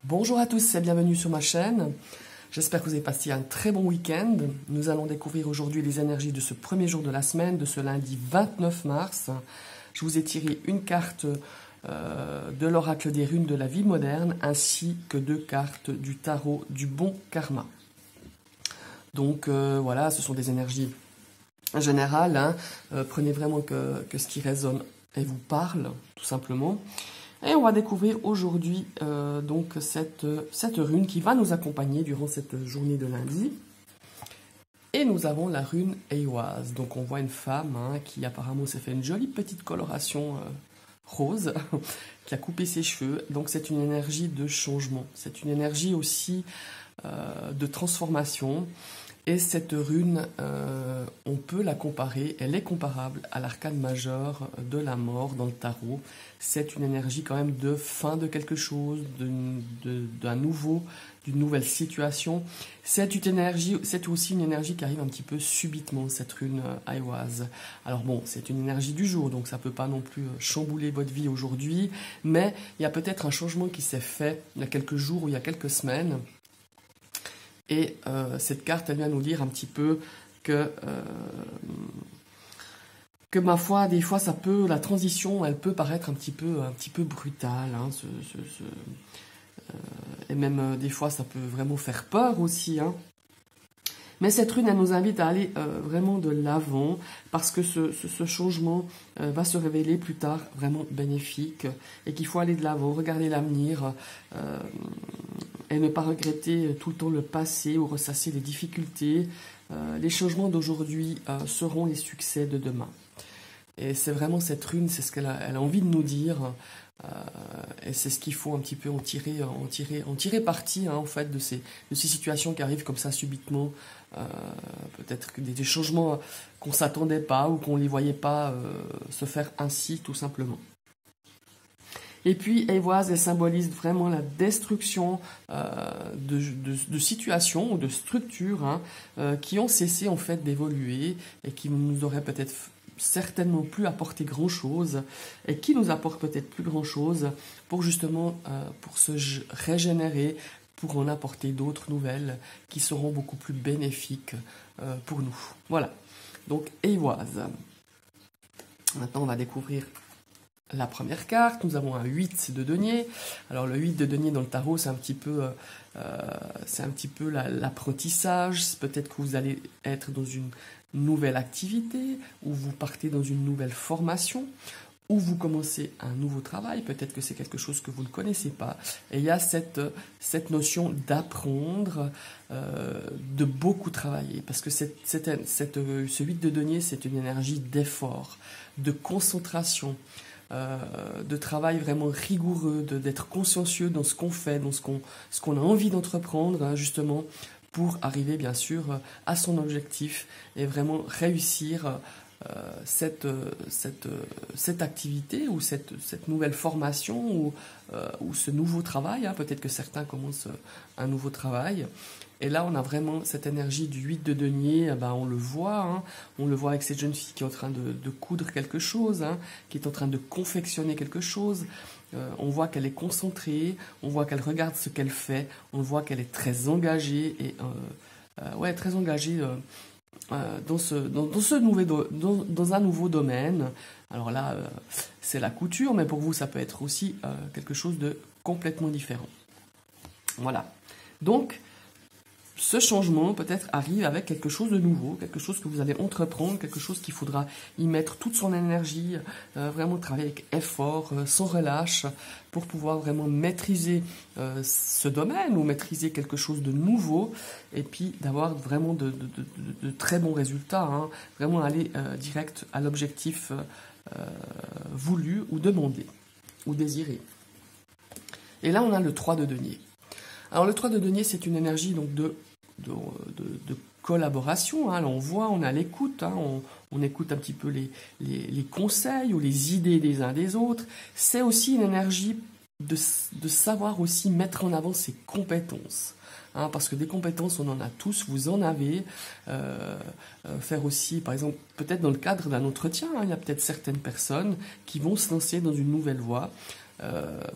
Bonjour à tous et bienvenue sur ma chaîne. J'espère que vous avez passé un très bon week-end. Nous allons découvrir aujourd'hui les énergies de ce premier jour de la semaine, de ce lundi 29 mars. Je vous ai tiré une carte de l'oracle des runes de la vie moderne, ainsi que deux cartes du tarot du bon karma. Donc voilà, ce sont des énergies générales. Prenez vraiment que ce qui résonne et vous parle, tout simplement. Et on va découvrir aujourd'hui donc cette rune qui va nous accompagner durant cette journée de lundi. Et nous avons la rune Ehwaz. Donc on voit une femme qui apparemment s'est fait une jolie petite coloration rose, qui a coupé ses cheveux. Donc c'est une énergie de changement. C'est une énergie aussi de transformation. Et cette rune, on peut la comparer, elle est comparable à l'arcane majeur de la mort dans le tarot. C'est une énergie quand même de fin de quelque chose, d'une nouvelle situation. C'est aussi une énergie qui arrive un petit peu subitement, cette rune Ehwaz. Alors bon, c'est une énergie du jour, donc ça ne peut pas non plus chambouler votre vie aujourd'hui, mais il y a peut-être un changement qui s'est fait il y a quelques jours ou il y a quelques semaines. Et cette carte, elle vient nous dire un petit peu que ma foi, des fois, la transition, elle peut paraître un petit peu brutale. Et même des fois, ça peut vraiment faire peur aussi. Mais cette rune, elle nous invite à aller vraiment de l'avant, parce que ce changement va se révéler plus tard vraiment bénéfique, et qu'il faut aller de l'avant, regarder l'avenir, et ne pas regretter tout le temps le passé ou ressasser les difficultés. Les changements d'aujourd'hui seront les succès de demain. Et c'est vraiment cette rune, c'est ce qu'elle a envie de nous dire. Et c'est ce qu'il faut un petit peu en tirer parti en fait de ces situations qui arrivent comme ça subitement. Peut-être que des changements qu'on ne s'attendait pas ou qu'on ne les voyait pas se faire ainsi tout simplement. Et puis, Ehwaz, elle symbolise vraiment la destruction de situations ou de structures qui ont cessé en fait d'évoluer et qui nous auraient peut-être certainement plus apporté grand-chose et qui nous apportent peut-être plus grand-chose pour justement pour se régénérer, pour en apporter d'autres nouvelles qui seront beaucoup plus bénéfiques pour nous. Voilà, donc Ehwaz. Maintenant, on va découvrir la première carte. Nous avons un 8 de denier. Alors le 8 de denier dans le tarot, c'est un petit peu l'apprentissage. Peut-être que vous allez être dans une nouvelle activité, ou vous partez dans une nouvelle formation, ou vous commencez un nouveau travail. Peut-être que c'est quelque chose que vous ne connaissez pas. Et il y a cette notion d'apprendre, de beaucoup travailler. Parce que ce 8 de denier, c'est une énergie d'effort, de concentration, de travail vraiment rigoureux, d'être consciencieux dans ce qu'on fait, dans ce qu'on a envie d'entreprendre, justement, pour arriver bien sûr à son objectif et vraiment réussir cette activité ou cette nouvelle formation ou ce nouveau travail. Peut-être que certains commencent un nouveau travail. Et là, on a vraiment cette énergie du 8 de denier, on le voit, on le voit avec cette jeune fille qui est en train de coudre quelque chose, qui est en train de confectionner quelque chose. On voit qu'elle est concentrée, on voit qu'elle regarde ce qu'elle fait, on voit qu'elle est très engagée, et très engagée dans un nouveau domaine. Alors là, c'est la couture, mais pour vous, ça peut être aussi quelque chose de complètement différent. Voilà. Donc, ce changement peut-être arrive avec quelque chose de nouveau, quelque chose que vous allez entreprendre, quelque chose qu'il faudra y mettre toute son énergie, vraiment travailler avec effort, sans relâche, pour pouvoir vraiment maîtriser ce domaine ou maîtriser quelque chose de nouveau, et puis d'avoir vraiment de très bons résultats, vraiment aller direct à l'objectif voulu ou demandé ou désiré. Et là, on a le 3 de denier. Alors le 3 de denier, c'est une énergie donc de collaboration. Là, on voit, on est à l'écoute, on écoute un petit peu les conseils ou les idées des uns des autres. C'est aussi une énergie de savoir aussi mettre en avant ses compétences. Parce que des compétences, on en a tous, vous en avez. Faire aussi, par exemple, peut-être dans le cadre d'un entretien, il y a peut-être certaines personnes qui vont se lancer dans une nouvelle voie.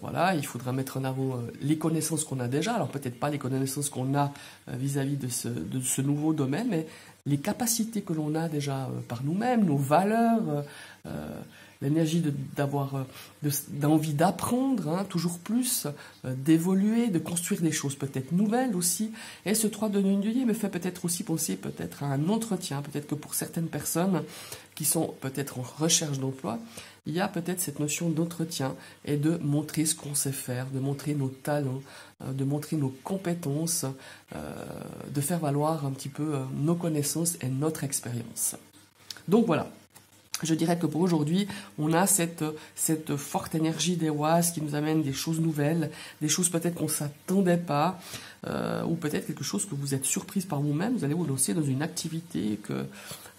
Voilà, il faudra mettre en avant les connaissances qu'on a déjà. Alors peut-être pas les connaissances qu'on a vis-à-vis de ce nouveau domaine, mais les capacités que l'on a déjà par nous-mêmes, nos valeurs, l'énergie d'envie d'apprendre, hein, toujours plus, d'évoluer, de construire des choses peut-être nouvelles aussi. Et ce 3 de Denier me fait peut-être aussi penser peut-être à un entretien. Peut-être que pour certaines personnes qui sont peut-être en recherche d'emploi, il y a peut-être cette notion d'entretien et de montrer ce qu'on sait faire, de montrer nos talents, de montrer nos compétences, de faire valoir un petit peu nos connaissances et notre expérience. Donc voilà. Je dirais que pour aujourd'hui, on a cette forte énergie des Oise qui nous amène des choses nouvelles, des choses peut-être qu'on ne s'attendait pas, ou peut-être quelque chose que vous êtes surprise par vous-même. Vous allez vous lancer dans une activité que...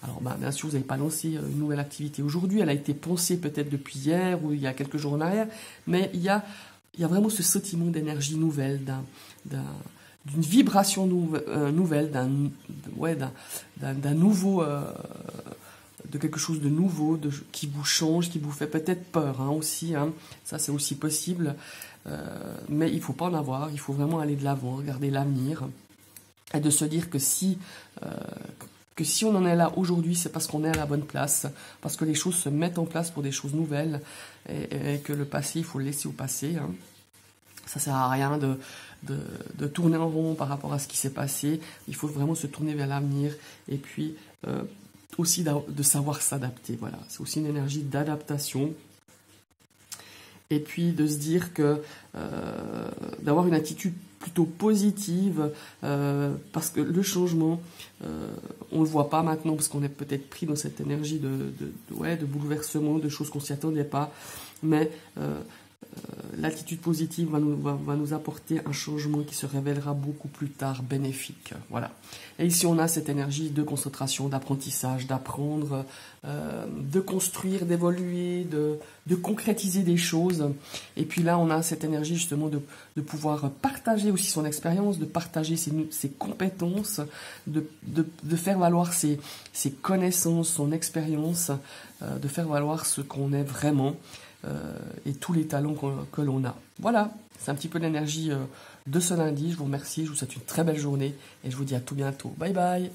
Alors bien sûr, vous n'avez pas lancé une nouvelle activité aujourd'hui, elle a été pensée peut-être depuis hier ou il y a quelques jours en arrière, mais il y a vraiment ce sentiment d'énergie nouvelle, d'une vibration nouvelle, d'un nouveau... de quelque chose de nouveau, qui vous change, qui vous fait peut-être peur aussi. Hein. Ça, c'est aussi possible. Mais il ne faut pas en avoir. Il faut vraiment aller de l'avant, regarder l'avenir. Et de se dire que si on en est là aujourd'hui, c'est parce qu'on est à la bonne place. Parce que les choses se mettent en place pour des choses nouvelles. Et que le passé, il faut le laisser au passé. Hein. Ça ne sert à rien de tourner en rond par rapport à ce qui s'est passé. Il faut vraiment se tourner vers l'avenir. Et puis... aussi de savoir s'adapter, voilà. C'est aussi une énergie d'adaptation. Et puis de se dire que d'avoir une attitude plutôt positive, parce que le changement, on ne le voit pas maintenant, parce qu'on est peut-être pris dans cette énergie de bouleversement, de choses qu'on ne s'y attendait pas. Mais l'attitude positive va nous apporter un changement qui se révélera beaucoup plus tard bénéfique. Voilà. Et ici, on a cette énergie de concentration, d'apprentissage, d'apprendre, de construire, d'évoluer, de concrétiser des choses. Et puis là, on a cette énergie justement de pouvoir partager aussi son expérience, de partager ses compétences, de faire valoir ses connaissances, son expérience, de faire valoir ce qu'on est vraiment. Et tous les talents que l'on a. Voilà, c'est un petit peu l'énergie de ce lundi. Je vous remercie, je vous souhaite une très belle journée et je vous dis à tout bientôt. Bye bye.